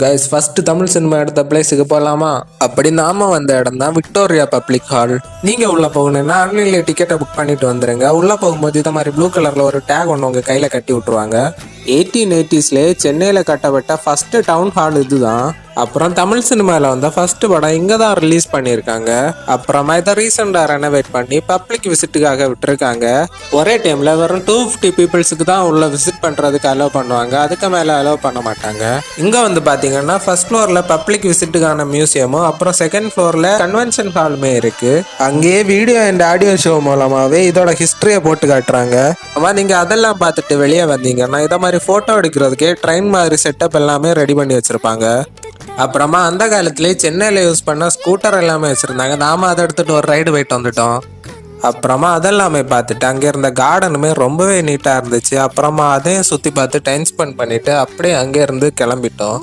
Guys first Tamil cinema எடுத்த பிளேஸுக்கு போகலாமா? அப்படி நாம வந்த இடம் தான் விக்டோரியா பப்ளிக் ஹால். நீங்க உள்ள போகணும்னா ஆன்லைன்ல டிக்கெட்டை புக் பண்ணிட்டு வந்துருங்க. உள்ள போகும்போது இந்த மாதிரி ப்ளூ கலர்ல ஒரு டேக் ஒன்று உங்க கையில கட்டி விட்டுருவாங்க. 1880s சென்னையில கட்டப்பட்ட ஃபர்ஸ்ட் டவுன் ஹால் இதுதான். அப்புறம் தமிழ் சினிமாவில் வந்த ஃபர்ஸ்ட் படம் இங்கே தான் ரிலீஸ் பண்ணியிருக்காங்க. அப்புறமா இதை ரீசெண்டாக ரெனோவேட் பண்ணி பப்ளிக் விசிட்டுக்காக விட்டுருக்காங்க. ஒரே டைமில் வெறும் 250 பீப்புள்ஸுக்கு தான் உள்ள விசிட் பண்ணுறதுக்கு அலோவ் பண்ணுவாங்க. அதுக்கு மேலே அலோவ் பண்ண மாட்டாங்க. இங்கே வந்து பார்த்தீங்கன்னா ஃபர்ஸ்ட் ஃப்ளோரில் பப்ளிக் விசிட்டுக்கான மியூசியமும் அப்புறம் செகண்ட் ஃப்ளோரில் கன்வென்ஷன் ஹாலுமே இருக்குது. அங்கேயே வீடியோ அண்ட் ஆடியோ ஷோ மூலமாகவே இதோட ஹிஸ்ட்ரியை போட்டு காட்டுறாங்க. அம்மா நீங்கள் அதெல்லாம் பார்த்துட்டு வெளியே வந்தீங்கன்னா இதை மாதிரி ஃபோட்டோ எடுக்கிறதுக்கே ட்ரெயின் மாதிரி செட்டப் எல்லாமே ரெடி பண்ணி வச்சுருப்பாங்க. அப்புறமா அந்த காலத்துலேயே சென்னையில் யூஸ் பண்ண ஸ்கூட்டர் எல்லாமே வச்சுருந்தாங்க. நாம அதை எடுத்துகிட்டு ஒரு ரைடு போயிட்டு வந்துட்டோம். அப்புறமா அதெல்லாமே பார்த்துட்டு அங்கே இருந்த கார்டனுமே ரொம்பவே நீட்டாக இருந்துச்சு. அப்புறமா அதையும் சுற்றி பார்த்து டைம் ஸ்பெண்ட் பண்ணிவிட்டு அப்படியே அங்கேருந்து கிளம்பிட்டோம்.